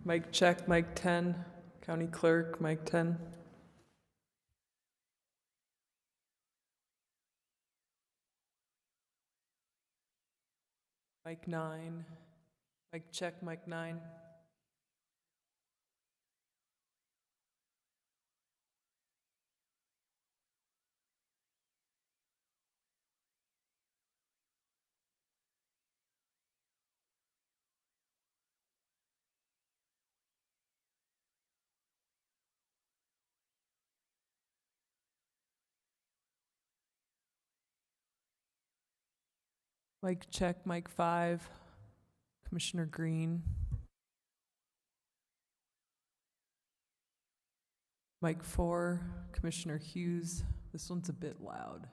Mic check, mic 10. County clerk, mic 10. Mic 9. Mic check, mic 9. Mic check, mic 5. Commissioner Green. Mic 4, Commissioner Hughes. This one's a bit loud.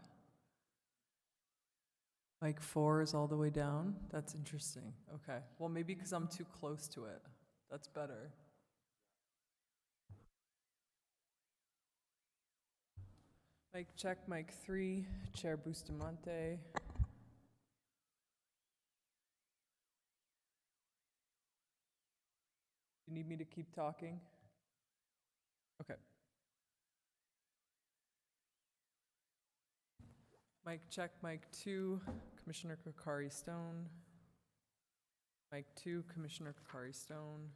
Mic 4 is all the way down. That's interesting. Okay. Well, maybe because I'm too close to it. That's better. Mic check, mic 3, Chair Bustamante. You need me to keep talking? Okay. Mic check, mic 2, Commissioner Kokari Stone. Mic 2, Commissioner Kokari Stone.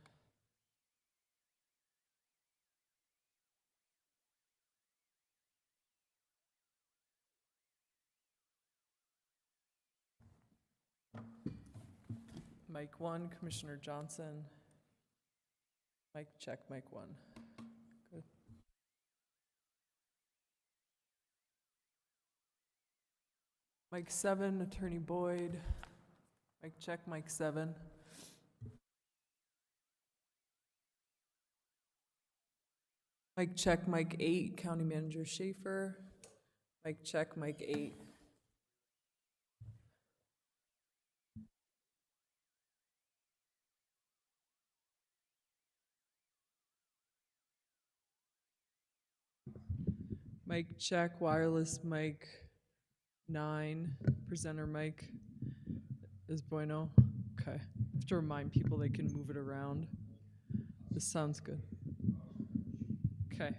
Mic 1, Commissioner Johnson. Mic check, mic 1. Good. Mic 7, Attorney Boyd. Mic check, mic 7. Mic check, mic 8, County Manager Schaefer. Mic check, mic 8. Mic check, wireless mic 9. Presenter mic is bueno. Okay. I have to remind people they can move it around. This sounds good. Okay.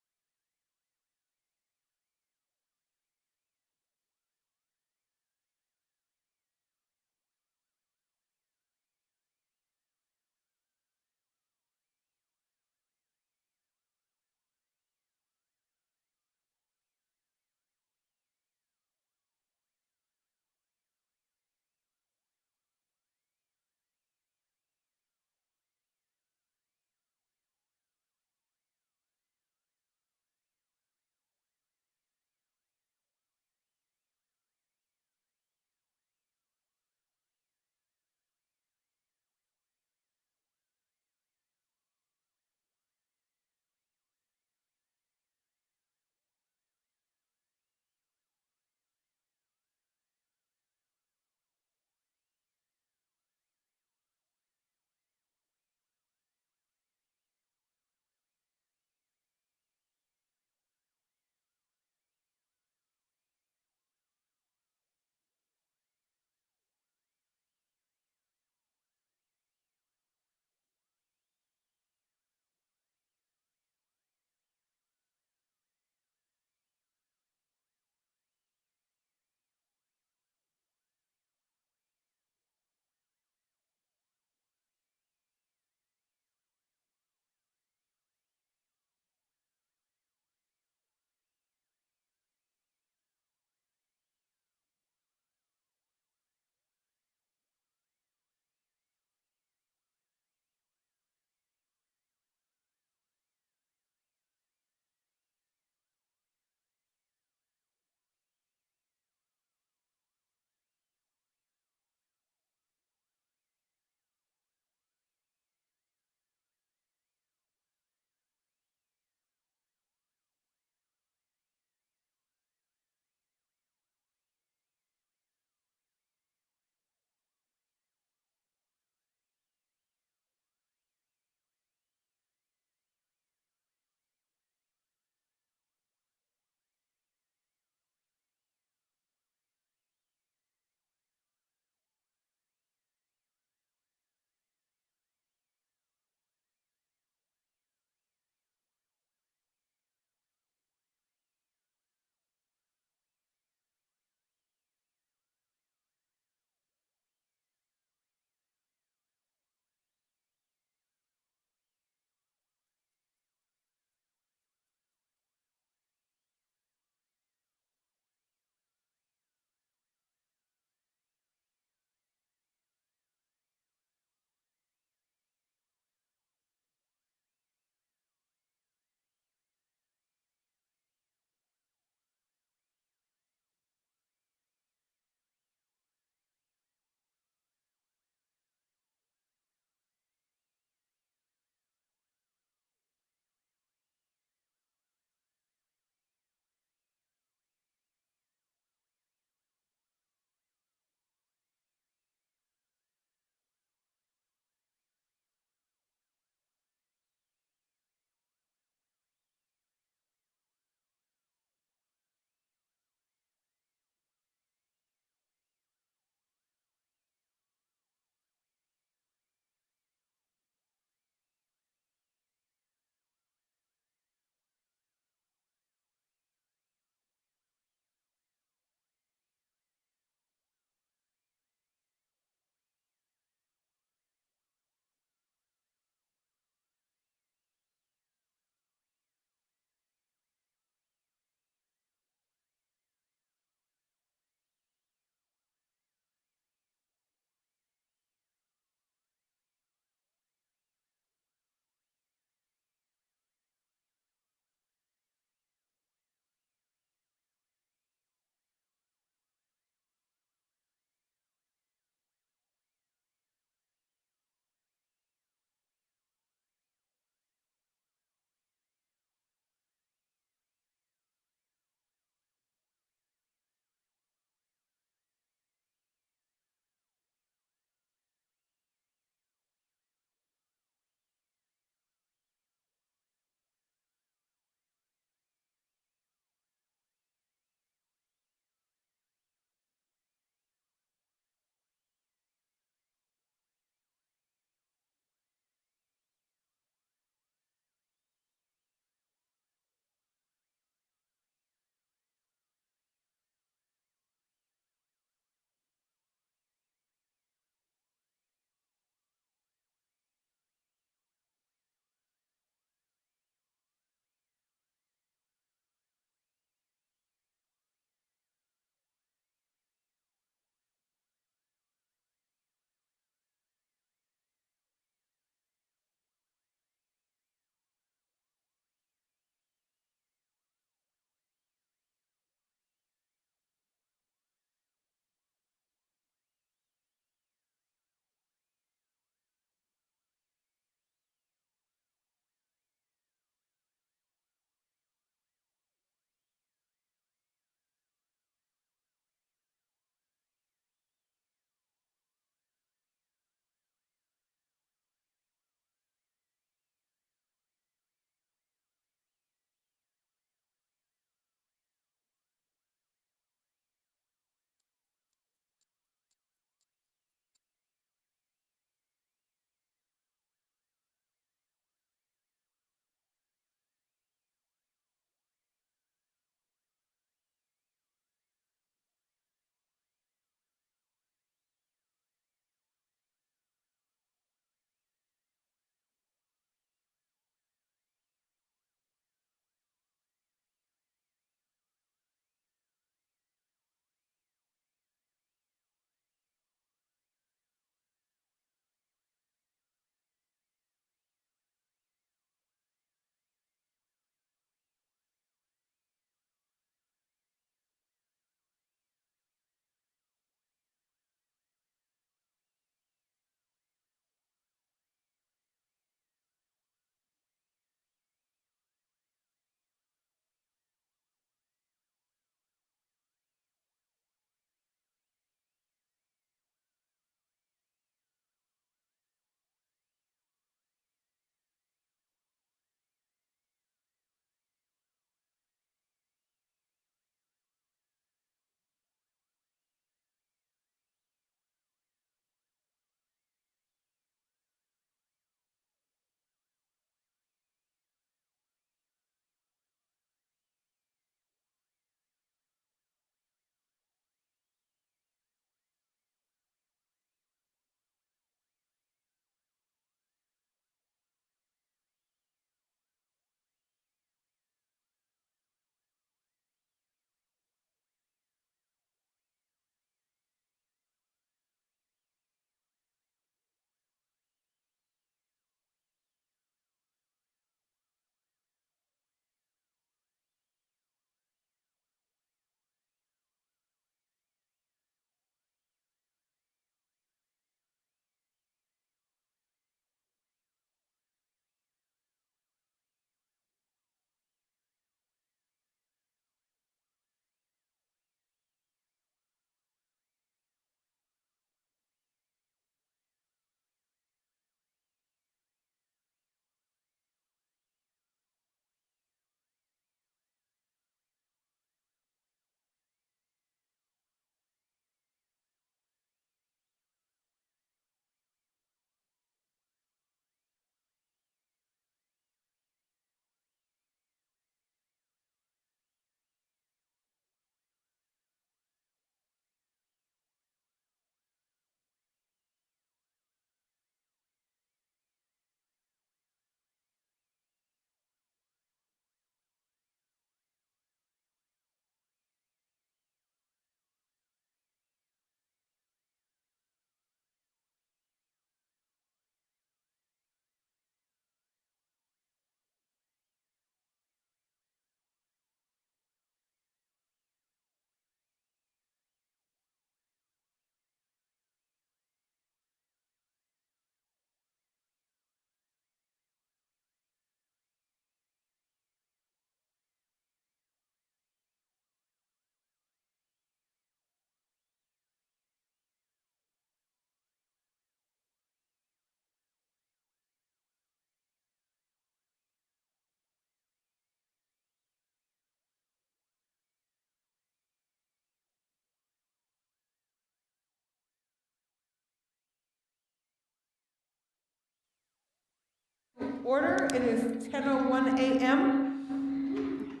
order. It is 10:01 a.m.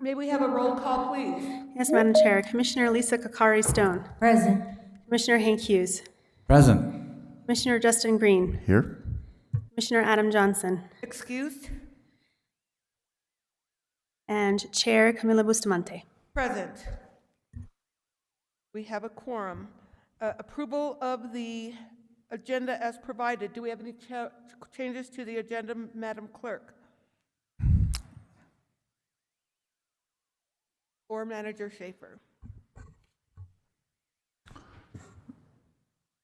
May we have a roll call, please? Yes, Madam Chair. Commissioner Lisa Kakari Stone. Present. Commissioner Hank Hughes. Present. Commissioner Justin Green. Here. Commissioner Adam Johnson. Excused? And Chair Camila Bustamante. Present. We have a quorum. Approval of the agenda as provided. Do we have any changes to the agenda, Madam Clerk? Or Manager Schaefer?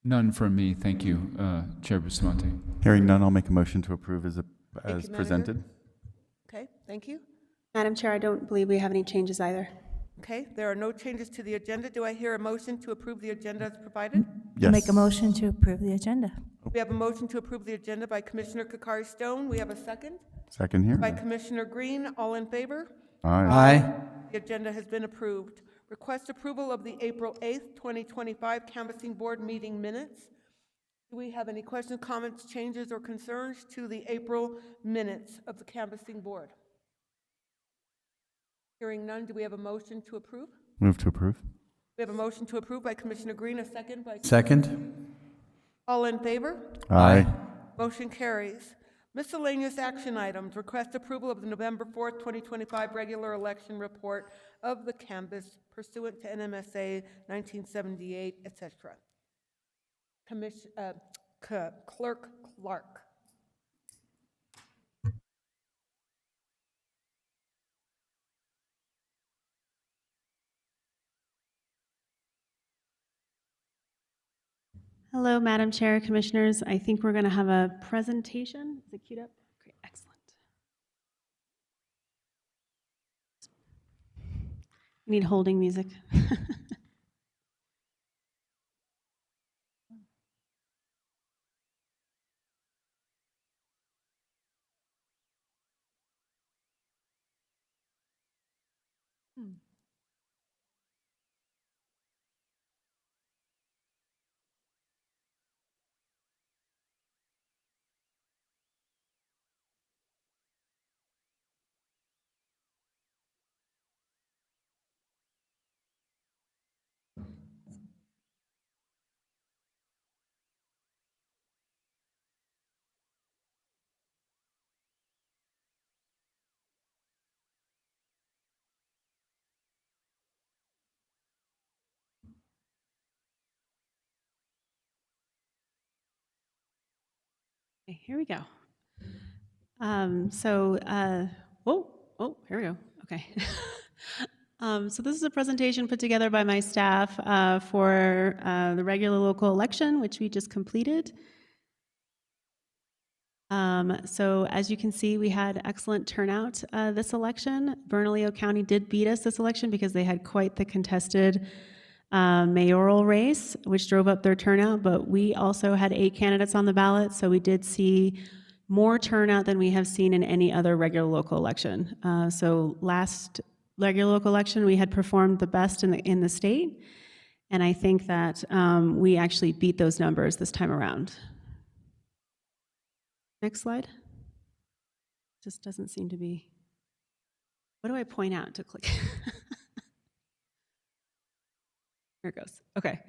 None from me, thank you, Chair Bustamante. Hearing none, I'll make a motion to approve as Manager. presented. Okay, thank you. Madam Chair, I don't believe we have any changes either. Okay, there are no changes to the agenda. Do I hear a motion to approve the agenda as provided? Yes. Make a motion to approve the agenda. We have a motion to approve the agenda by Commissioner Kakari Stone. We have a second Second here. by Commissioner Green. All in favor? Aye. The agenda has been approved. Request approval of the April 8th, 2025 Canvassing Board meeting minutes. Do we have any questions, comments, changes, or concerns to the April minutes of the Canvassing Board? Hearing none, do we have a motion to approve? Move to approve. We have a motion to approve by Commissioner Green, a second by... Second. All in favor? Aye. Motion carries. Miscellaneous action items. Request approval of the November 4th, 2025 regular election report of the canvass pursuant to NMSA 1978, etc. Clerk Clark. Hello, Madam Chair, Commissioners. I think we're going to have a presentation. Is it queued up? Great, excellent. We need holding music. Okay, here we go. Here we go. Okay. So this is a presentation put together by my staff for the regular local election, which we just completed. So as you can see, we had excellent turnout this election. Bernalillo County did beat us this election because they had quite the contested mayoral race, which drove up their turnout, but we also had 8 candidates on the ballot, so we did see more turnout than we have seen in any other regular local election. So last regular local election, we had performed the best in the state, and I think that we actually beat those numbers this time around. Next slide. Just doesn't seem to be. What do I point out to click? Here it goes. Okay.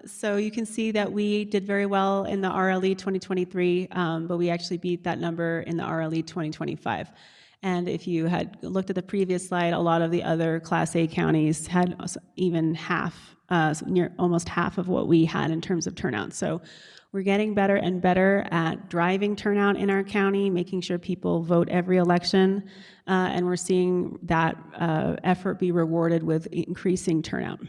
So you can see that we did very well in the RLE 2023, but we actually beat that number in the RLE 2025. And if you had looked at the previous slide, a lot of the other Class A counties had even half, almost half of what we had in terms of turnout. So we're getting better and better at driving turnout in our county, making sure people vote every election, and we're seeing that effort be rewarded with increasing turnout.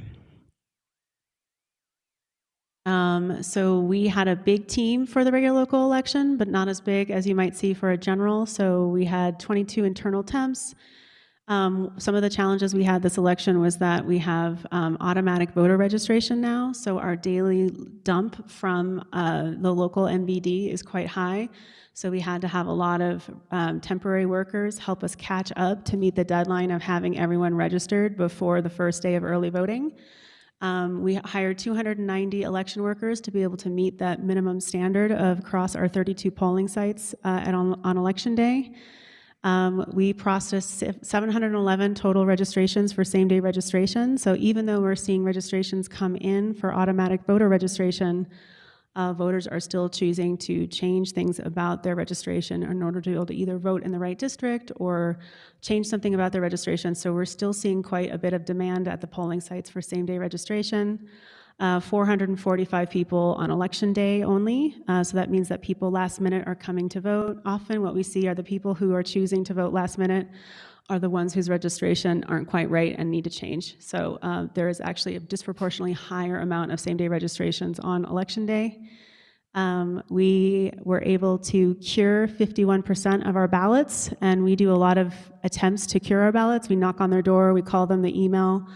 So we had a big team for the regular local election, but not as big as you might see for a general. So we had 22 internal temps. Some of the challenges we had this election was that we have automatic voter registration now. So our daily dump from the local MVD is quite high. So we had to have a lot of temporary workers help us catch up to meet the deadline of having everyone registered before the first day of early voting. We hired 290 election workers to be able to meet that minimum standard of across our 32 polling sites on Election Day. We processed 711 total registrations for same-day registration. So even though we're seeing registrations come in for automatic voter registration, voters are still choosing to change things about their registration in order to be able to either vote in the right district or change something about their registration. So we're still seeing quite a bit of demand at the polling sites for same-day registration. 445 people on election day only. So that means that people last minute are coming to vote. Often what we see are the people who are choosing to vote last minute are the ones whose registration aren't quite right and need to change. So there is actually a disproportionately higher amount of same-day registrations on election day. We were able to cure 51% of our ballots, and we do a lot of attempts to cure our ballots. We knock on their door, we call them the email.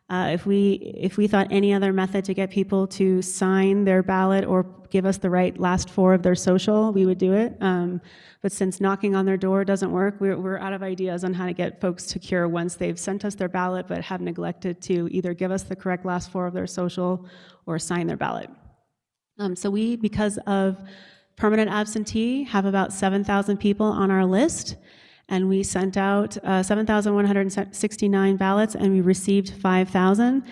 If we thought any other method to get people to sign their ballot or give us the right last four of their social, we would do it. But since knocking on their door doesn't work, we're out of ideas on how to get folks to cure once they've sent us their ballot but have neglected to either give us the correct last four of their social or sign their ballot. So we, because of permanent absentee, have about 7,000 people on our list. And we sent out 7,169 ballots, and we received 5,000.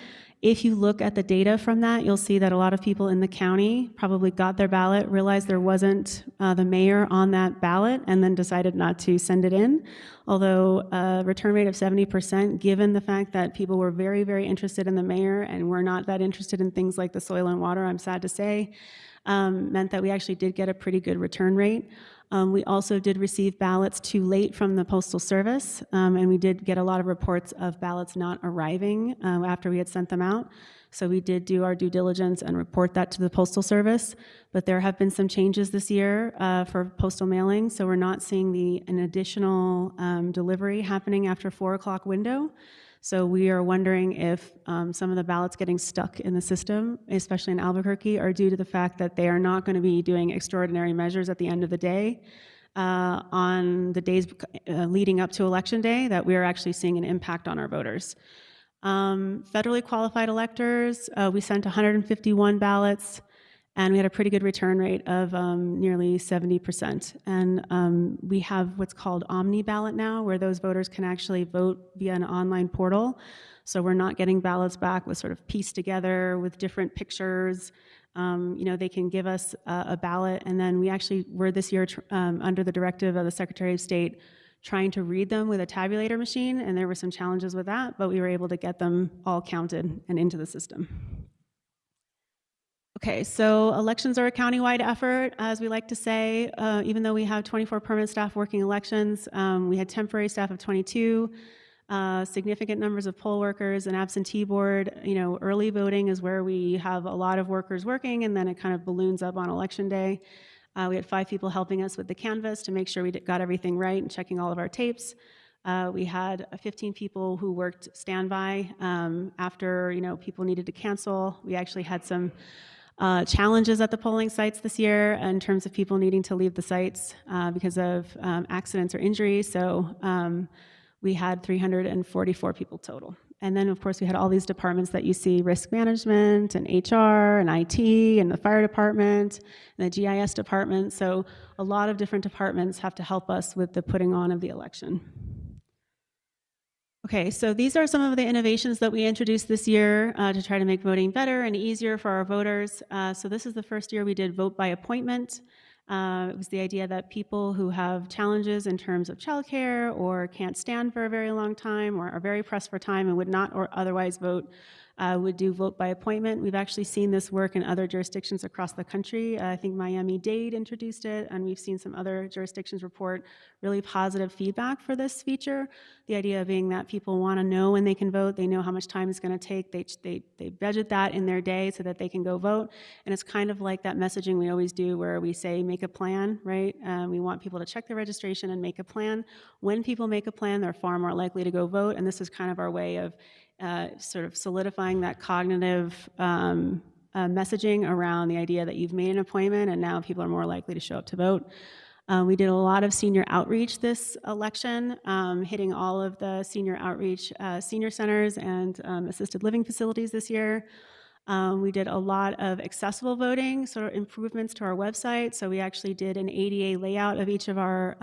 If you look at the data from that, you'll see that a lot of people in the county probably got their ballot, realized there wasn't the mayor on that ballot, and then decided not to send it in. Although a return rate of 70%, given the fact that people were very, very interested in the mayor and were not that interested in things like the soil and water, I'm sad to say, meant that we actually did get a pretty good return rate. We also did receive ballots too late from the Postal Service, and we did get a lot of reports of ballots not arriving after we had sent them out. So we did do our due diligence and report that to the Postal Service, but there have been some changes this year for postal mailing, so we're not seeing an additional delivery happening after 4 o'clock window. So we are wondering if some of the ballots getting stuck in the system, especially in Albuquerque, are due to the fact that they are not going to be doing extraordinary measures at the end of the day on the days leading up to Election Day, that we are actually seeing an impact on our voters. Federally qualified electors, we sent 151 ballots, and we had a pretty good return rate of nearly 70%. And we have what's called Omni Ballot now, where those voters can actually vote via an online portal. So we're not getting ballots back with sort of pieced together with different pictures. They can give us a ballot, and then we actually were this year under the directive of the Secretary of State trying to read them with a tabulator machine, and there were some challenges with that, but we were able to get them all counted and into the system. Okay, so elections are a countywide effort, as we like to say. Even though we have 24 permanent staff working elections, we had temporary staff of 22, significant numbers of poll workers, an absentee board. Early voting is where we have a lot of workers working, and then it kind of balloons up on Election Day. We had 5 people helping us with the canvas to make sure we got everything right and checking all of our tapes. We had 15 people who worked standby after people needed to cancel. We actually had some challenges at the polling sites this year in terms of people needing to leave the sites because of accidents or injuries. So we had 344 people total. And then, of course, we had all these departments that you see: risk management and HR and IT and the fire department and the GIS department. So a lot of different departments have to help us with the putting on of the election. Okay, so these are some of the innovations that we introduced this year to try to make voting better and easier for our voters. So this is the first year we did vote by appointment. It was the idea that people who have challenges in terms of childcare or can't stand for a very long time or are very pressed for time and would not or otherwise vote would do vote by appointment. We've actually seen this work in other jurisdictions across the country. I think Miami-Dade introduced it, and we've seen some other jurisdictions report really positive feedback for this feature. The idea being that people want to know when they can vote, they know how much time it's going to take, they budget that in their day so that they can go vote. And it's kind of like that messaging we always do where we say make a plan, right? We want people to check their registration and make a plan. When people make a plan, they're far more likely to go vote, and this is kind of our way of sort of solidifying that cognitive messaging around the idea that you've made an appointment and now people are more likely to show up to vote. We did a lot of senior outreach this election, hitting all of the senior outreach senior centers and assisted living facilities this year. We did a lot of accessible voting, sort of improvements to our website. So we actually did an ADA layout of each of our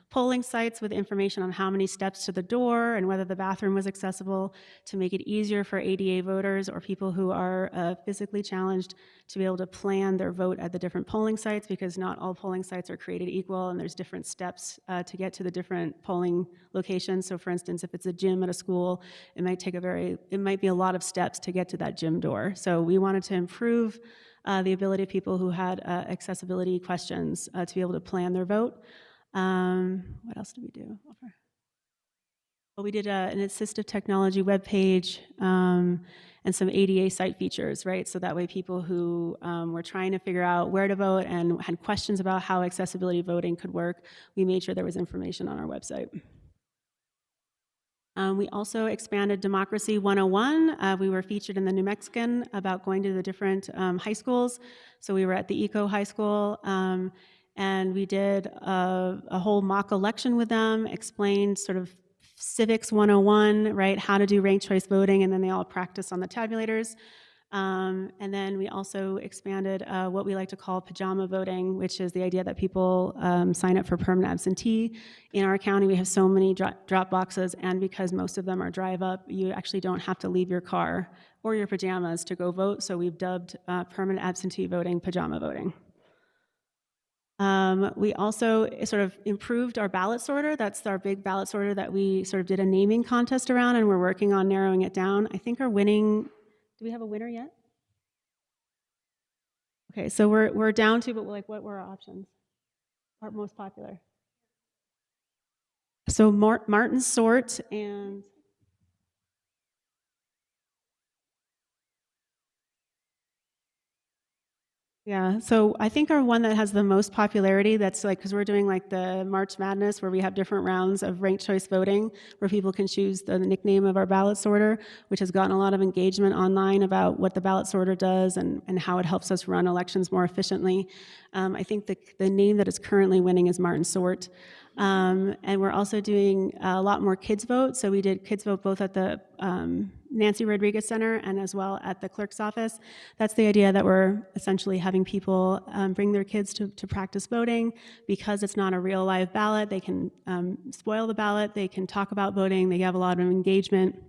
polling sites with information on how many steps to the door and whether the bathroom was accessible to make it easier for ADA voters or people who are physically challenged to be able to plan their vote at the different polling sites, because not all polling sites are created equal and there's different steps to get to the different polling locations. So for instance, if it's a gym at a school, it might be a lot of steps to get to that gym door. So we wanted to improve the ability of people who had accessibility questions to be able to plan their vote. What else did we do? Well, we did an assistive technology webpage and some ADA site features, right? So that way people who were trying to figure out where to vote and had questions about how accessibility voting could work, we made sure there was information on our website. We also expanded Democracy 101. We were featured in the New Mexican about going to the different high schools. So we were at the Eco High School, and we did a whole mock election with them, explained sort of Civics 101, right, how to do ranked choice voting, and then they all practice on the tabulators. And then we also expanded what we like to call pajama voting, which is the idea that people sign up for permanent absentee. In our county, we have so many drop boxes, and because most of them are drive up, you actually don't have to leave your car or your pajamas to go vote. So we've dubbed permanent absentee voting pajama voting. We also sort of improved our ballot sorter. That's our big ballot sorter that we sort of did a naming contest around, and we're working on narrowing it down. I think our winning, do we have a winner yet? Okay, so we're down to, but like, what were our options? Our most popular. So Martin Sort and yeah, so I think our one that has the most popularity, that's like, because we're doing like the March Madness where we have different rounds of ranked choice voting where people can choose the nickname of our ballot sorter, which has gotten a lot of engagement online about what the ballot sorter does and how it helps us run elections more efficiently. I think the name that is currently winning is Martin Sort. And we're also doing a lot more Kids Vote. So we did Kids Vote both at the Nancy Rodriguez Center and as well at the clerk's office. That's the idea that we're essentially having people bring their kids to practice voting. Because it's not a real live ballot, they can spoil the ballot, they can talk about voting, they have a lot of engagement.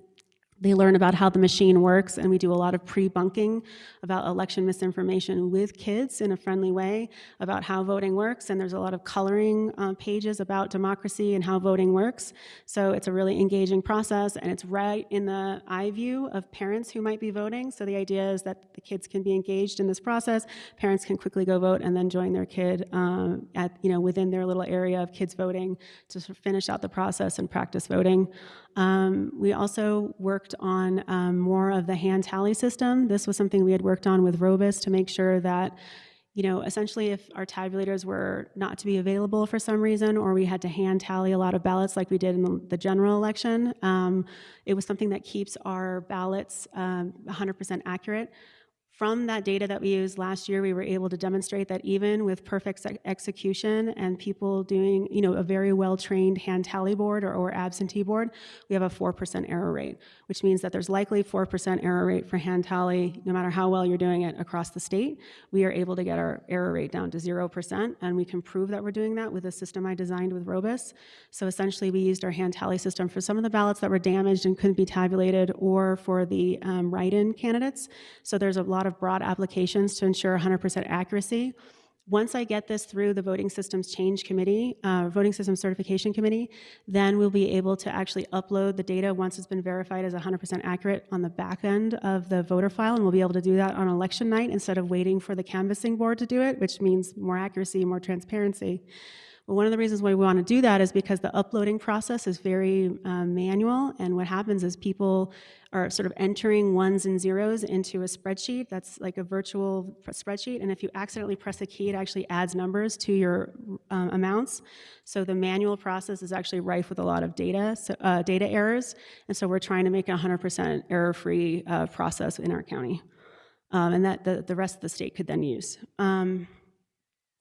They learn about how the machine works, and we do a lot of pre-bunking about election misinformation with kids in a friendly way about how voting works, and there's a lot of coloring pages about democracy and how voting works. So it's a really engaging process, and it's right in the eye view of parents who might be voting. So the idea is that the kids can be engaged in this process, parents can quickly go vote and then join their kid within their little area of kids voting to sort of finish out the process and practice voting. We also worked on more of the hand tally system. This was something we had worked on with Robus to make sure that, essentially if our tabulators were not to be available for some reason, or we had to hand tally a lot of ballots like we did in the general election, it was something that keeps our ballots 100% accurate. From that data that we used last year, we were able to demonstrate that even with perfect execution and people doing, a very well-trained hand tally board or absentee board, we have a 4% error rate, which means that there's likely 4% error rate for hand tally, no matter how well you're doing it across the state. We are able to get our error rate down to 0%, and we can prove that we're doing that with a system I designed with Robus. So essentially, we used our hand tally system for some of the ballots that were damaged and couldn't be tabulated, or for the write-in candidates. So there's a lot of broad applications to ensure 100% accuracy. Once I get this through the Voting Systems Change Committee, Voting Systems Certification Committee, then we'll be able to actually upload the data once it's been verified as 100% accurate on the back end of the voter file, and we'll be able to do that on election night instead of waiting for the canvassing board to do it, which means more accuracy, more transparency. Well, one of the reasons why we want to do that is because the uploading process is very manual, and what happens is people are sort of entering ones and zeros into a spreadsheet that's like a virtual spreadsheet, and if you accidentally press a key, it actually adds numbers to your amounts. So the manual process is actually rife with a lot of data errors, and so we're trying to make a 100% error-free process in our county, and that the rest of the state could then use.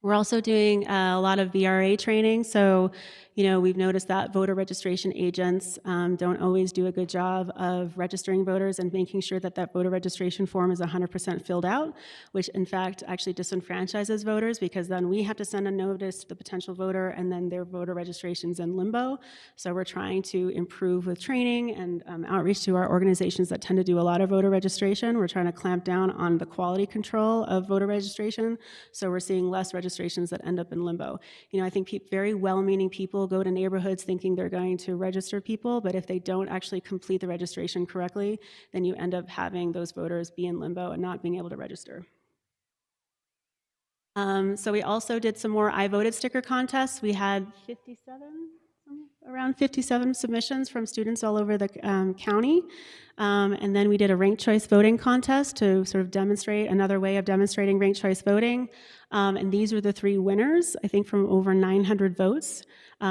We're also doing a lot of VRA training. So, we've noticed that voter registration agents don't always do a good job of registering voters and making sure that that voter registration form is 100% filled out, which in fact actually disenfranchises voters because then we have to send a notice to the potential voter and then their voter registration's in limbo. So we're trying to improve with training and outreach to our organizations that tend to do a lot of voter registration. We're trying to clamp down on the quality control of voter registration. So we're seeing less registrations that end up in limbo. I think very well-meaning people go to neighborhoods thinking they're going to register people, but if they don't actually complete the registration correctly, then you end up having those voters be in limbo and not being able to register. So we also did some more I Voted sticker contests. We had around 57 submissions from students all over the county. And then we did a ranked choice voting contest to sort of demonstrate another way of demonstrating ranked choice voting. And these were the 3 winners, I think from over 900 votes.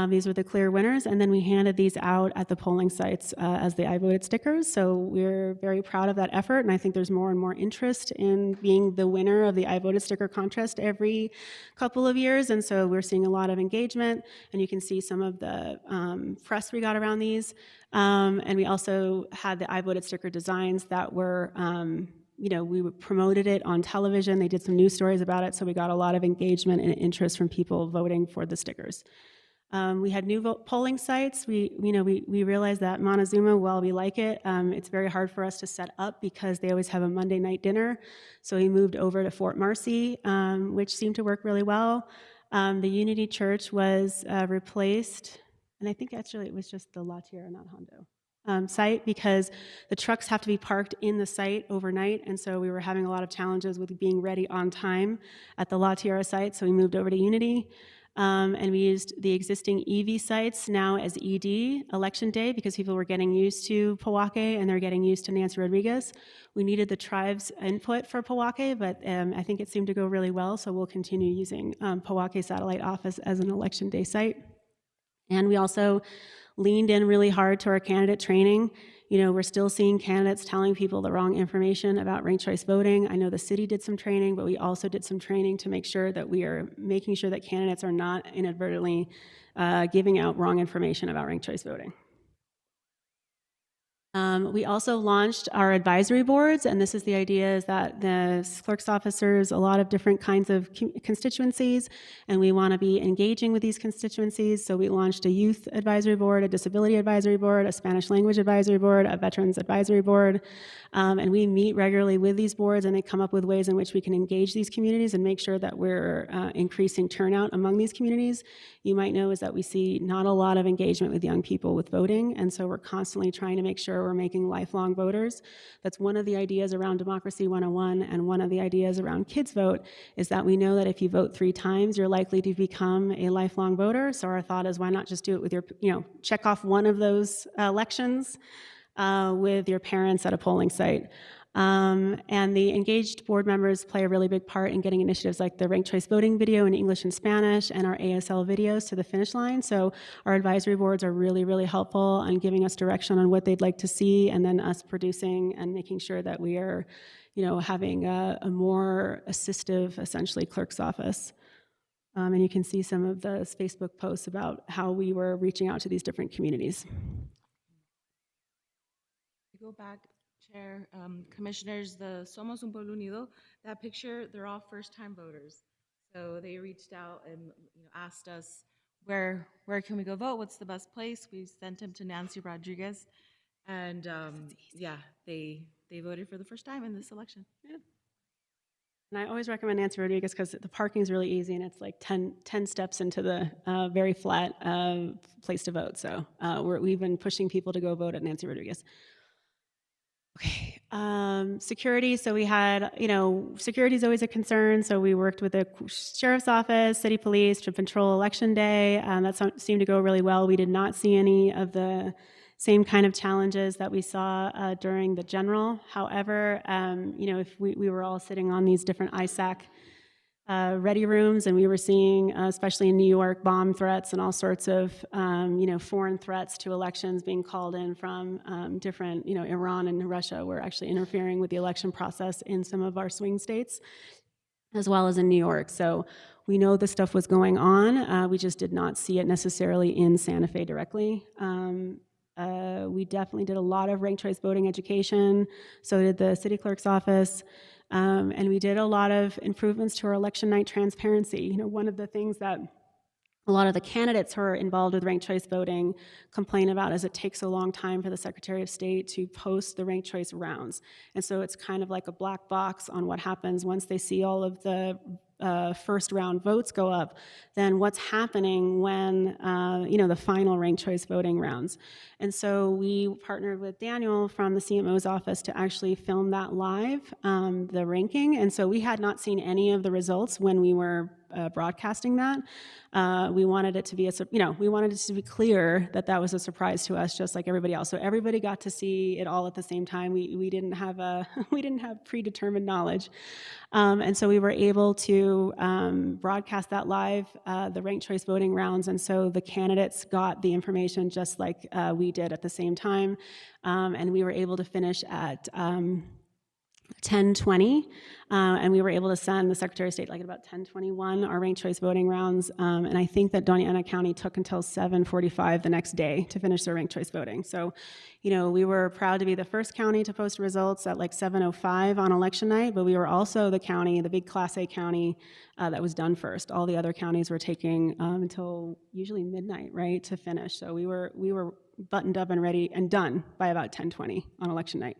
These were the clear winners. And then we handed these out at the polling sites as the I Voted stickers. So we're very proud of that effort. And I think there's more and more interest in being the winner of the I Voted sticker contest every couple of years. And so we're seeing a lot of engagement. And you can see some of the press we got around these. And we also had the I Voted sticker designs that were, we promoted it on television. They did some news stories about it. So we got a lot of engagement and interest from people voting for the stickers. We had new polling sites. We realized that Montezuma, while we like it, it's very hard for us to set up because they always have a Monday night dinner. So we moved over to Fort Marcy, which seemed to work really well. The Unity Church was replaced, and I think actually it was just the La Tierra, not Hondo, site because the trucks have to be parked in the site overnight, and so we were having a lot of challenges with being ready on time at the La Tierra site, so we moved over to Unity. And we used the existing EV sites now as ED election day because people were getting used to Pojoaque and they're getting used to Nancy Rodriguez. We needed the tribe's input for Pojoaque, but I think it seemed to go really well, so we'll continue using Pojoaque Satellite Office as an election day site. And we also leaned in really hard to our candidate training. We're still seeing candidates telling people the wrong information about ranked choice voting. I know the city did some training, but we also did some training to make sure that we are making sure that candidates are not inadvertently giving out wrong information about ranked choice voting. We also launched our advisory boards, and this is the idea is that the clerk's office serves a lot of different kinds of constituencies, and we want to be engaging with these constituencies. So we launched a youth advisory board, a disability advisory board, a Spanish language advisory board, a veterans advisory board, and we meet regularly with these boards, and they come up with ways in which we can engage these communities and make sure that we're increasing turnout among these communities. You might know is that we see not a lot of engagement with young people with voting, and so we're constantly trying to make sure we're making lifelong voters. That's one of the ideas around Democracy 101, and one of the ideas around Kids Vote is that we know that if you vote 3 times, you're likely to become a lifelong voter. So our thought is, why not just do it with your, check off one of those elections with your parents at a polling site. And the engaged board members play a really big part in getting initiatives like the ranked choice voting video in English and Spanish and our ASL videos to the finish line. So our advisory boards are really, really helpful on giving us direction on what they'd like to see, and then us producing and making sure that we are, having a more assistive, essentially, clerk's office. And you can see some of the Facebook posts about how we were reaching out to these different communities. Go back, Chair, Commissioners, the Somos un Pueblo Unido, that picture, they're all first-time voters. So they reached out and asked us, where can we go vote? What's the best place? We sent them to Nancy Rodriguez, and yeah, they voted for the first time in this election. Yeah. And I always recommend Nancy Rodriguez because the parking is really easy, and it's like 10 steps into the very flat place to vote. So we've been pushing people to go vote at Nancy Rodriguez. Okay, security. So we had, security is always a concern. So we worked with the sheriff's office, city police to patrol election day. That seemed to go really well. We did not see any of the same kind of challenges that we saw during the general. However, if we were all sitting on these different ISAC ready rooms, and we were seeing, especially in New York, bomb threats and all sorts of, foreign threats to elections being called in from different, Iran and Russia were actually interfering with the election process in some of our swing states, as well as in New York. So we know this stuff was going on. We just did not see it necessarily in Santa Fe directly. We definitely did a lot of ranked choice voting education. So did the city clerk's office. And we did a lot of improvements to our election night transparency. You know, one of the things that a lot of the candidates who are involved with ranked choice voting complain about is it takes a long time for the Secretary of State to post the ranked choice rounds. And so it's kind of like a black box on what happens once they see all of the first round votes go up, then what's happening when, the final ranked choice voting rounds. And so we partnered with Daniel from the CMO's office to actually film that live, the ranking. And so we had not seen any of the results when we were broadcasting that. We wanted it to be we wanted it to be clear that that was a surprise to us, just like everybody else. So everybody got to see it all at the same time. We didn't have we didn't have predetermined knowledge, and so we were able to broadcast that live, the ranked choice voting rounds, and so the candidates got the information just like we did at the same time, and we were able to finish at 10:20, and we were able to send the Secretary of State like at about 10:21 our ranked choice voting rounds, and I think that Doña Ana County took until 7:45 the next day to finish their ranked choice voting. So, we were proud to be the first county to post results at like 7:05 on election night, but we were also the county, the big Class A county that was done first. All the other counties were taking until usually midnight, right, to finish. So we were buttoned up and ready and done by about 10:20 on election night.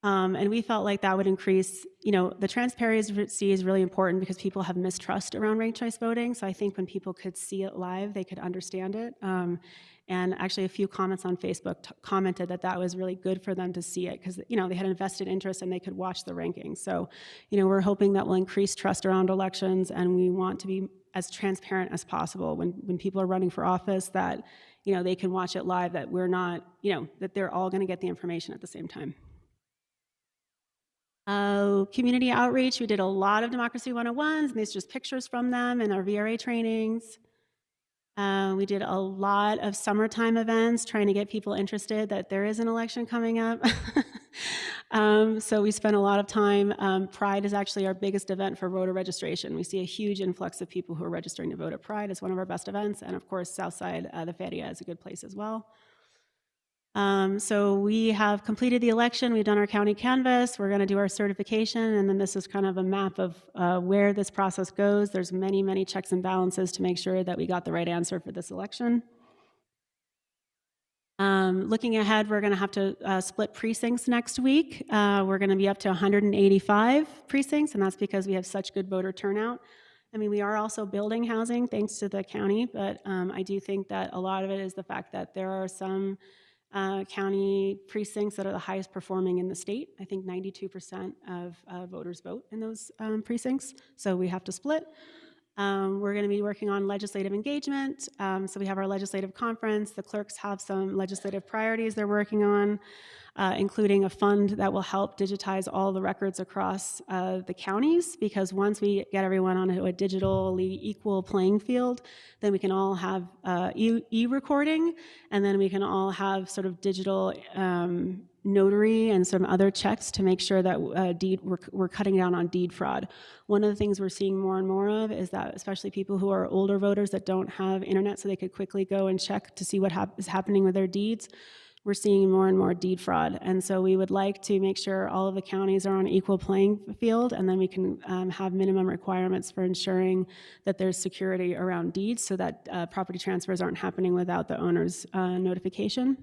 And we felt like that would increase, the transparency is really important because people have mistrust around ranked choice voting. So I think when people could see it live, they could understand it. And actually a few comments on Facebook commented that that was really good for them to see it because, they had invested interest and they could watch the rankings. So, we're hoping that will increase trust around elections, and we want to be as transparent as possible when people are running for office that, they can watch it live, that we're not, that they're all going to get the information at the same time. Community outreach, we did a lot of Democracy 101s, and these are just pictures from them in our VRA trainings. We did a lot of summertime events, trying to get people interested that there is an election coming up. So we spent a lot of time. Pride is actually our biggest event for voter registration. We see a huge influx of people who are registering to vote at Pride. It's one of our best events, and of course, Southside, the Feria is a good place as well. So we have completed the election. We've done our county canvas. We're going to do our certification, and then this is kind of a map of where this process goes. There's many, many checks and balances to make sure that we got the right answer for this election. Looking ahead, we're going to have to split precincts next week. We're going to be up to 185 precincts, and that's because we have such good voter turnout. I mean, we are also building housing thanks to the county, but I do think that a lot of it is the fact that there are some county precincts that are the highest performing in the state. I think 92% of voters vote in those precincts, so we have to split. We're going to be working on legislative engagement. So we have our legislative conference. The clerks have some legislative priorities they're working on, including a fund that will help digitize all the records across the counties, because once we get everyone onto a digitally equal playing field, then we can all have e-recording, and then we can all have sort of digital notary and some other checks to make sure that we're cutting down on deed fraud. One of the things we're seeing more and more of is that especially people who are older voters that don't have internet so they could quickly go and check to see what is happening with their deeds, we're seeing more and more deed fraud. And so we would like to make sure all of the counties are on an equal playing field, and then we can have minimum requirements for ensuring that there's security around deeds so that property transfers aren't happening without the owner's notification.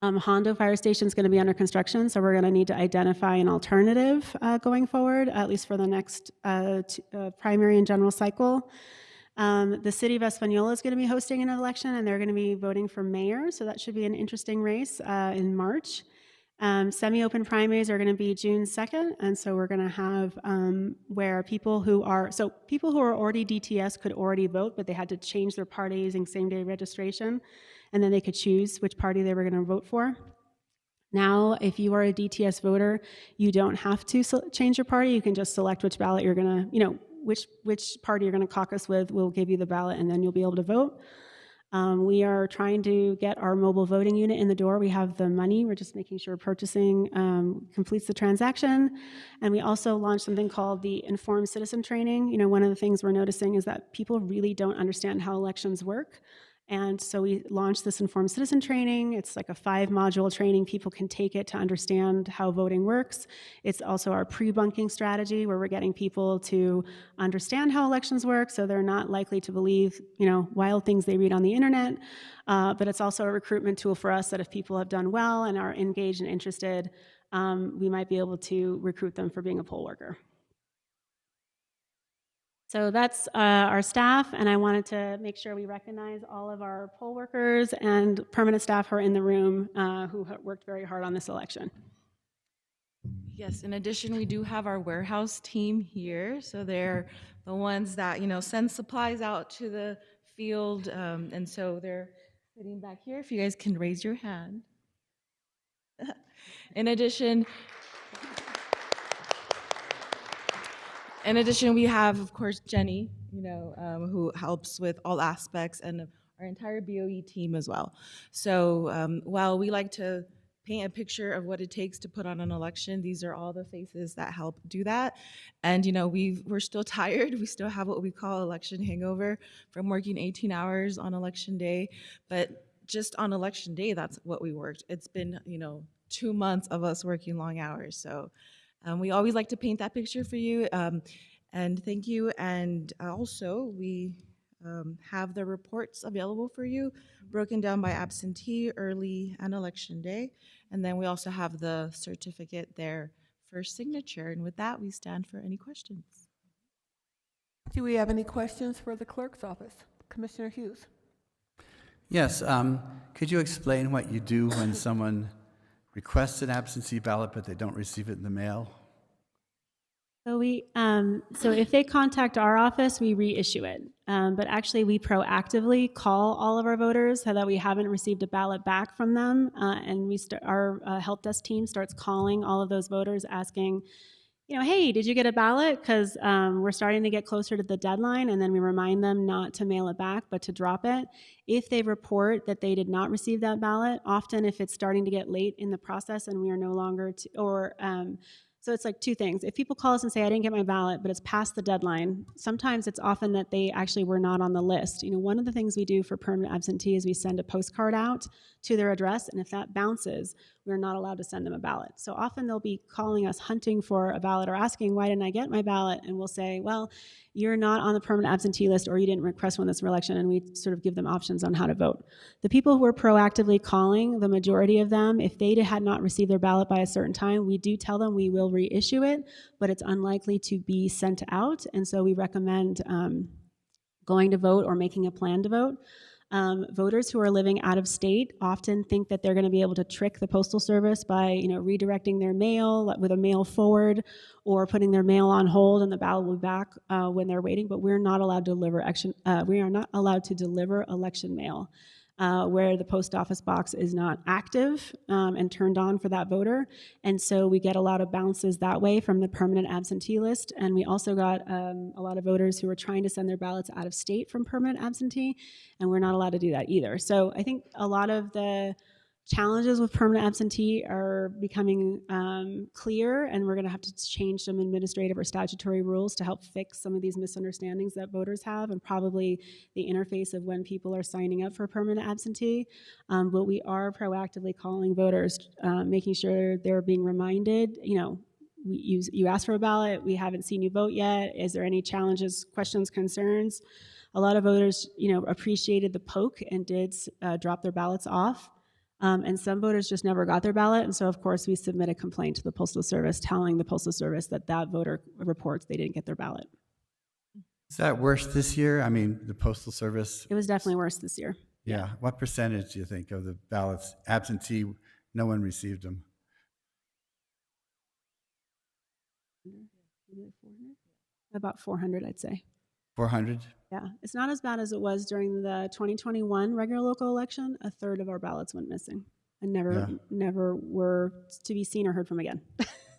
Hondo Fire Station is going to be under construction, so we're going to need to identify an alternative going forward, at least for the next primary and general cycle. The city of Española is going to be hosting an election, and they're going to be voting for mayor, so that should be an interesting race in March. Semi-open primaries are going to be June 2nd, and so we're going to have where people who are already DTS could already vote, but they had to change their party using same-day registration, and then they could choose which party they were going to vote for. Now, if you are a DTS voter, you don't have to change your party. You can just select which ballot you're going to, which party you're going to caucus with will give you the ballot, and then you'll be able to vote. We are trying to get our mobile voting unit in the door. We have the money. We're just making sure purchasing completes the transaction. And we also launched something called the Informed Citizen Training. One of the things we're noticing is that people really don't understand how elections work. And so we launched this Informed Citizen Training. It's like a 5-module training. People can take it to understand how voting works. It's also our pre-bunking strategy, where we're getting people to understand how elections work, so they're not likely to believe, wild things they read on the internet. But it's also a recruitment tool for us, that if people have done well and are engaged and interested, we might be able to recruit them for being a poll worker. So that's our staff, and I wanted to make sure we recognize all of our poll workers and permanent staff who are in the room who have worked very hard on this election. Yes, in addition, we do have our warehouse team here. So they're the ones that, send supplies out to the field. And so they're sitting back here. If you guys can raise your hand. In addition, we have, of course, Jenny, who helps with all aspects, and our entire BOE team as well. So while we like to paint a picture of what it takes to put on an election, these are all the faces that help do that. And we're still tired. We still have what we call election hangover from working 18 hours on election day. But just on election day, that's what we worked. It's been 2 months of us working long hours. So we always like to paint that picture for you, and thank you. And also, we have the reports available for you, broken down by absentee, early, and election day. And then we also have the certificate there for signature. And with that, we stand for any questions. Do we have any questions for the clerk's office? Commissioner Hughes. Yes. Could you explain what you do when someone requests an absentee ballot but they don't receive it in the mail? So if they contact our office, we reissue it. But actually, we proactively call all of our voters so that we haven't received a ballot back from them, and our help desk team starts calling all of those voters, asking, hey, did you get a ballot? Because we're starting to get closer to the deadline, and then we remind them not to mail it back, but to drop it. If they report that they did not receive that ballot, often if it's starting to get late in the process and we are no longer, so it's like two things. If people call us and say, I didn't get my ballot, but it's past the deadline, sometimes it's often that they actually were not on the list. One of the things we do for permanent absentee is we send a postcard out to their address, and if that bounces, we're not allowed to send them a ballot. So often they'll be calling us hunting for a ballot or asking, why didn't I get my ballot? And we'll say, well, you're not on the permanent absentee list, or you didn't request one this election, and we sort of give them options on how to vote. The people who are proactively calling, the majority of them, if they had not received their ballot by a certain time, we do tell them we will reissue it, but it's unlikely to be sent out, and so we recommend going to vote or making a plan to vote. Voters who are living out of state often think that they're going to be able to trick the Postal Service by, redirecting their mail with a mail forward, or putting their mail on hold and the ballot will be back when they're waiting. But we're not allowed to deliver election mail where the post office box is not active and turned on for that voter. And so we get a lot of bounces that way from the permanent absentee list. And we also got a lot of voters who are trying to send their ballots out of state from permanent absentee, and we're not allowed to do that either. So I think a lot of the challenges with permanent absentee are becoming clear, and we're going to have to change some administrative or statutory rules to help fix some of these misunderstandings that voters have, and probably the interface of when people are signing up for permanent absentee. But we are proactively calling voters, making sure they're being reminded, you asked for a ballot, we haven't seen you vote yet. Is there any challenges, questions, concerns? A lot of voters, appreciated the poke and did drop their ballots off. And some voters just never got their ballot. And so, of course, we submit a complaint to the Postal Service telling the Postal Service that voter reports they didn't get their ballot. Is that worse this year? I mean, the Postal Service? It was definitely worse this year. Yeah. What percentage do you think of the ballots absentee, no one received them? About 400, I'd say. 400? Yeah, it's not as bad as it was during the 2021 regular local election. A third of our ballots went missing and never were to be seen or heard from again.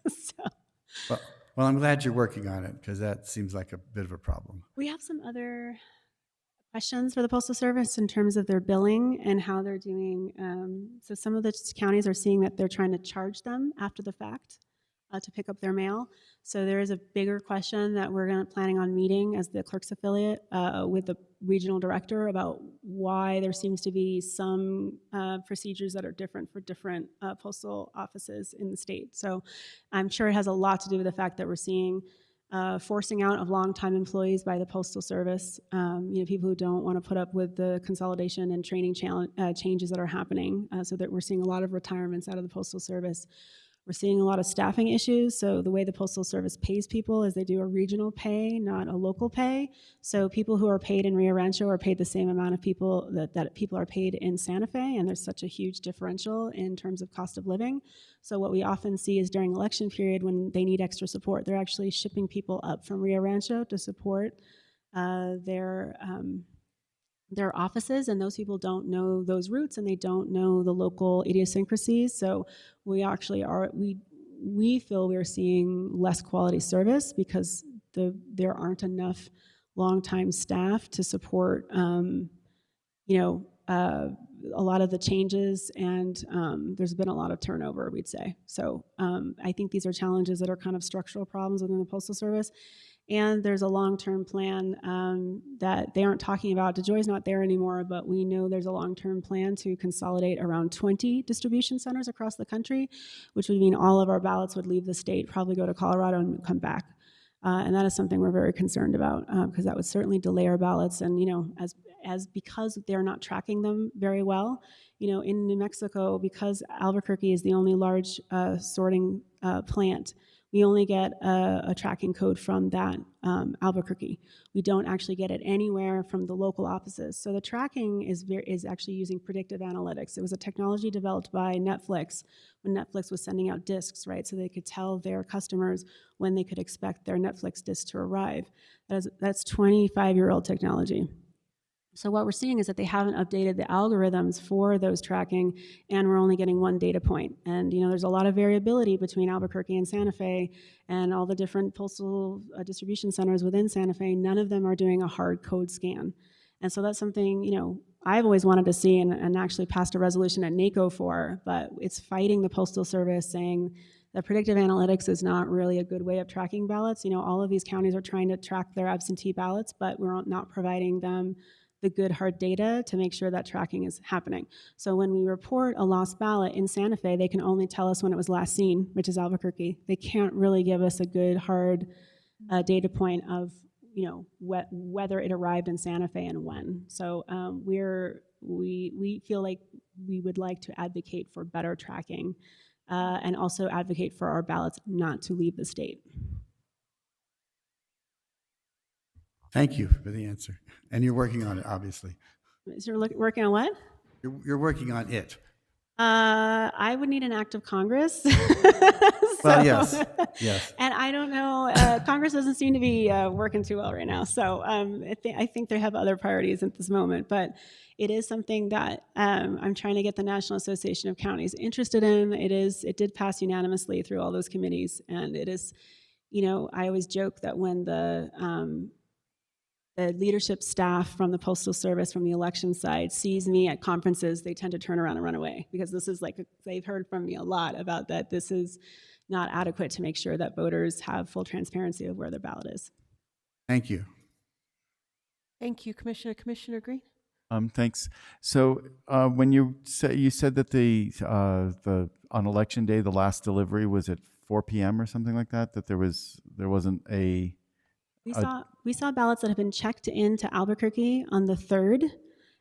So. Well, I'm glad you're working on it, because that seems like a bit of a problem. We have some other questions for the Postal Service in terms of their billing and how they're doing. So some of the counties are seeing that they're trying to charge them after the fact to pick up their mail. So there is a bigger question that we're planning on meeting as the clerk's affiliate with the regional director about why there seems to be some procedures that are different for different postal offices in the state. So I'm sure it has a lot to do with the fact that we're seeing forcing out of longtime employees by the Postal Service, people who don't want to put up with the consolidation and training changes that are happening, so that we're seeing a lot of retirements out of the Postal Service. We're seeing a lot of staffing issues, so the way the Postal Service pays people is they do a regional pay, not a local pay. So people who are paid in Rio Rancho are paid the same amount of people that people are paid in Santa Fe, and there's such a huge differential in terms of cost of living. So what we often see is during election period when they need extra support, they're actually shipping people up from Rio Rancho to support their offices, and those people don't know those routes and they don't know the local idiosyncrasies. So we actually we feel we're seeing less quality service because there aren't enough long-time staff to support a lot of the changes, and there's been a lot of turnover, we'd say. So I think these are challenges that are kind of structural problems within the Postal Service. And there's a long-term plan that they aren't talking about. DeJoy's not there anymore, but we know there's a long-term plan to consolidate around 20 distribution centers across the country, which would mean all of our ballots would leave the state, probably go to Colorado and come back. And that is something we're very concerned about because that would certainly delay our ballots. And, as because they're not tracking them very well, in New Mexico, because Albuquerque is the only large sorting plant, we only get a tracking code from that Albuquerque. We don't actually get it anywhere from the local offices. So the tracking is actually using predictive analytics. It was a technology developed by Netflix when Netflix was sending out discs, right? So they could tell their customers when they could expect their Netflix disc to arrive. That's 25-year-old technology. So what we're seeing is that they haven't updated the algorithms for those tracking, and we're only getting one data point. And there's a lot of variability between Albuquerque and Santa Fe and all the different postal distribution centers within Santa Fe. None of them are doing a hard code scan. And so that's something, I've always wanted to see and actually passed a resolution at NACO for, but it's fighting the Postal Service saying that predictive analytics is not really a good way of tracking ballots. All of these counties are trying to track their absentee ballots, but we're not providing them the good hard data to make sure that tracking is happening. So when we report a lost ballot in Santa Fe, they can only tell us when it was last seen, which is Albuquerque. They can't really give us a good hard data point of whether it arrived in Santa Fe and when. So we feel like we would like to advocate for better tracking and also advocate for our ballots not to leave the state. Thank you for the answer. And you're working on it, obviously. So you're working on what? You're working on it. I would need an act of Congress. Well, yes. And I don't know, Congress doesn't seem to be working too well right now. So I think they have other priorities at this moment. But it is something that I'm trying to get the National Association of Counties interested in. It did pass unanimously through all those committees. And it is, I always joke that when the leadership staff from the Postal Service from the election side sees me at conferences, they tend to turn around and run away because this is they've heard from me a lot about that this is not adequate to make sure that voters have full transparency of where their ballot is. Thank you. Thank you, Commissioner. Commissioner Green? Thanks. So when you said that the on election day, the last delivery was at 4 p.m. or something like that, that there wasn't a... We saw ballots that have been checked into Albuquerque on the 3rd,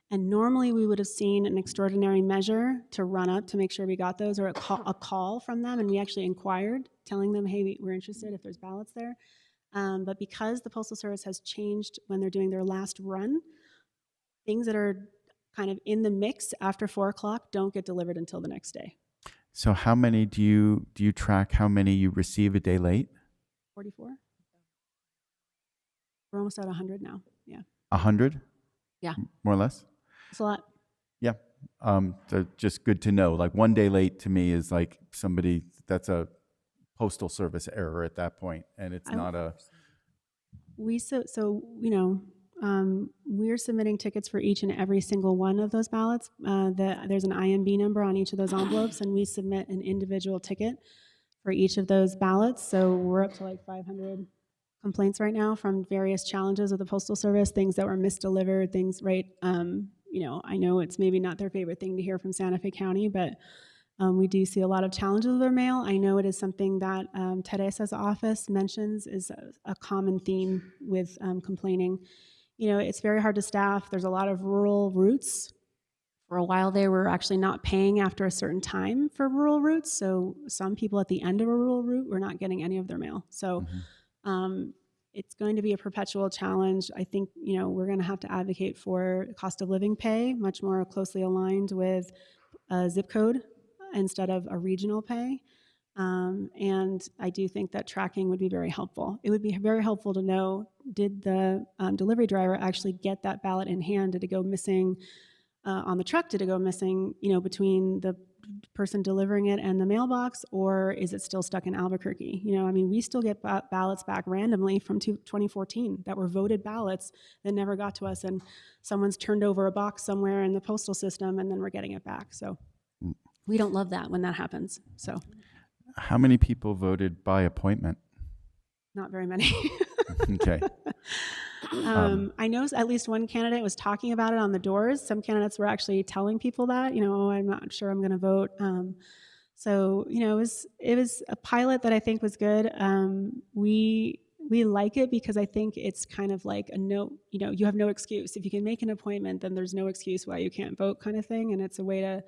and normally we would have seen an extraordinary measure to run up to make sure we got those, or a call from them, and we actually inquired, telling them, hey, we're interested if there's ballots there. But because the Postal Service has changed when they're doing their last run, things that are kind of in the mix after 4 o'clock don't get delivered until the next day. So how many do you track how many you receive a day late? 44? We're almost at 100 now. Yeah. 100? Yeah. More or less? It's a lot. Yeah. So just good to know. Like 1 day late to me is like somebody, that's a Postal Service error at that point, and it's not a... we're submitting tickets for each and every single one of those ballots. There's an IMB number on each of those envelopes, and we submit an individual ticket for each of those ballots. So we're up to like 500 complaints right now from various challenges with the Postal Service, things that were misdelivered, things, right? I know it's maybe not their favorite thing to hear from Santa Fe County, but we do see a lot of challenges with our mail. I know it is something that Teresa's office mentions is a common theme with complaining. It's very hard to staff. There's a lot of rural routes. For a while they were actually not paying after a certain time for rural routes. So some people at the end of a rural route were not getting any of their mail. So it's going to be a perpetual challenge. I think, we're going to have to advocate for cost of living pay, much more closely aligned with a zip code instead of a regional pay. And I do think that tracking would be very helpful. It would be very helpful to know, did the delivery driver actually get that ballot in hand? Did it go missing on the truck? Did it go missing, between the person delivering it and the mailbox, or is it still stuck in Albuquerque? We still get ballots back randomly from 2014 that were voted ballots that never got to us, and someone's turned over a box somewhere in the postal system, and then we're getting it back. So we don't love that when that happens. So How many people voted by appointment? not very many. Okay. I know at least one candidate was talking about it on the doors. Some candidates were actually telling people that, I'm not sure I'm going to vote. So, it was a pilot that I think was good. We like it because I think it's kind of like you have no excuse. If you can make an appointment, then there's no excuse why you can't vote, kind of thing. And it's a way to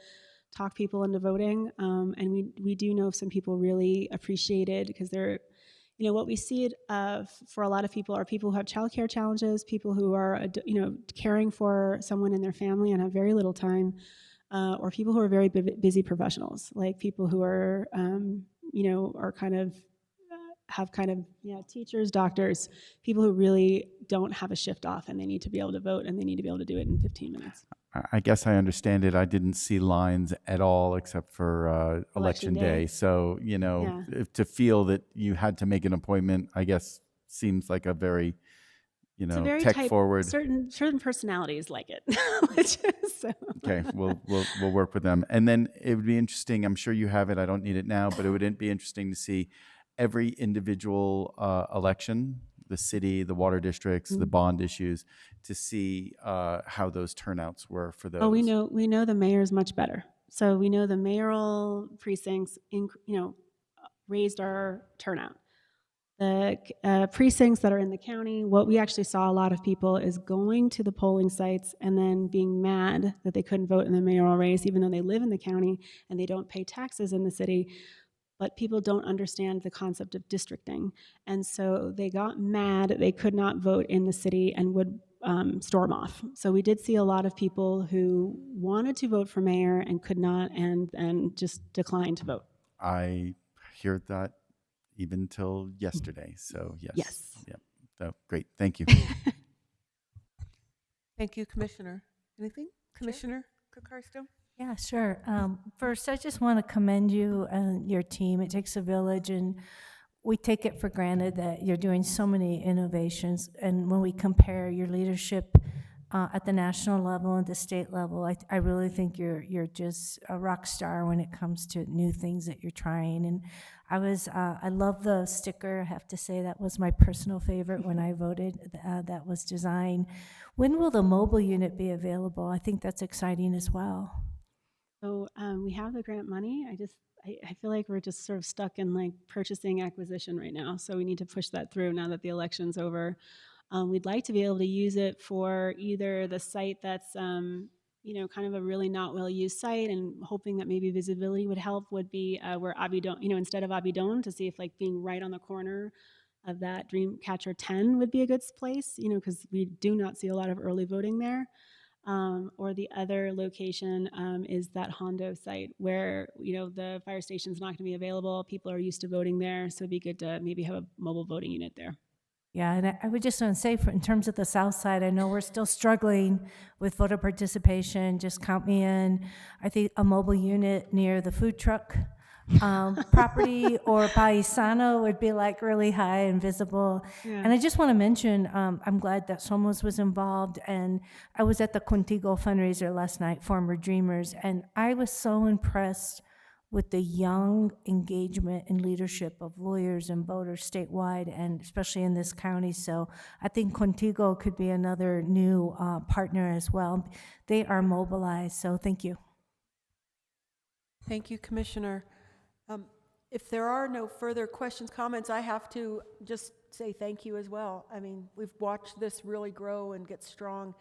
talk people into voting. And we do know some people really appreciate it because they're, what we see it for a lot of people are people who have childcare challenges, people who are, caring for someone in their family and have very little time, or people who are very busy professionals, like people who are, are teachers, doctors, people who really don't have a shift off and they need to be able to vote and they need to be able to do it in 15 minutes. I guess I understand it. I didn't see lines at all except for election day. So, to feel that you had to make an appointment, I guess seems like a very, It's a very tech forward. Certain personalities like it. So. Okay, we'll work with them. And then it would be interesting. I'm sure you have it. I don't need it now, but it would be interesting to see every individual election, the city, the water districts, the bond issues, to see how those turnouts were for those. Oh, we know the mayor's much better. So we know the mayoral precincts, raised our turnout. The precincts that are in the county, what we actually saw a lot of people is going to the polling sites and then being mad that they couldn't vote in the mayoral race, even though they live in the county and they don't pay taxes in the city. But people don't understand the concept of districting. And so they got mad they could not vote in the city and would storm off. So we did see a lot of people who wanted to vote for mayor and could not and just declined to vote. I hear that even till yesterday. So yes. Yes. Yep. So great. Thank you. Thank you, Commissioner. Anything? Commissioner Kokarsko? Yeah, sure. First, I just want to commend you and your team. It takes a village, and we take it for granted that you're doing so many innovations. And when we compare your leadership at the national level and the state level, I really think you're just a rock star when it comes to new things that you're trying. And I love the sticker. I have to say that was my personal favorite when I voted. That was designed. When will the mobile unit be available? I think that's exciting as well. So we have the grant money. I feel like we're just sort of stuck in like purchasing acquisition right now. So we need to push that through now that the election's over. We'd like to be able to use it for either the site that's, kind of a really not well-used site, and hoping that maybe visibility would help would be where Abidon, instead of Abidon, to see if like being right on the corner of that Dreamcatcher 10 would be a good place, because we do not see a lot of early voting there. Or the other location is that Hondo site where, the fire station's not going to be available. People are used to voting there, so it'd be good to maybe have a mobile voting unit there. Yeah, and I would just want to say, in terms of the south side, I know we're still struggling with voter participation. Just count me in. I think a mobile unit near the food truck property or paisano would be like really high and visible. And I just want to mention, I'm glad that Somos was involved, and I was at the Contigo fundraiser last night, Former Dreamers, and I was so impressed with the young engagement and leadership of lawyers and voters statewide, and especially in this county. So I think Contigo could be another new partner as well. They are mobilized, so thank you. Thank you, Commissioner. If there are no further questions, comments, I have to just say thank you as well. I mean, we've watched this really grow and get strong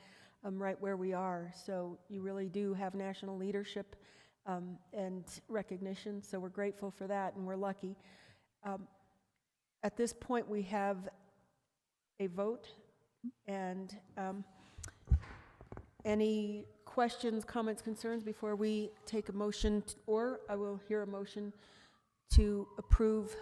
right where we are. So you really do have national leadership and recognition. So we're grateful for that, and we're lucky. At this point, we have a vote, and any questions, comments, concerns before we take a motion, or I will hear a motion to approve.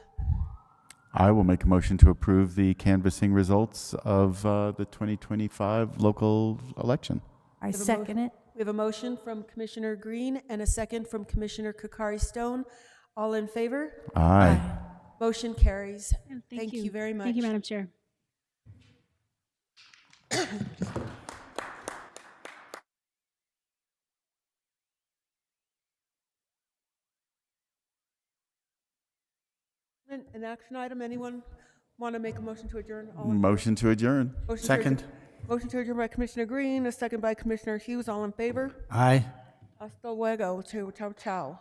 I will make a motion to approve the canvassing results of the 2025 local election. I second it. We have a motion from Commissioner Green and a second from Commissioner Kokari Stone. All in favor? Aye. Motion carries. Thank you very much. Thank you, Madam Chair. An action item, anyone want to make a motion to adjourn? All in- Motion to adjourn. Motion to Second. adjourn- Motion to adjourn by Commissioner Green, a second by Commissioner Hughes. All in favor? Aye. Hasta luego. Ciao, ciao, ciao.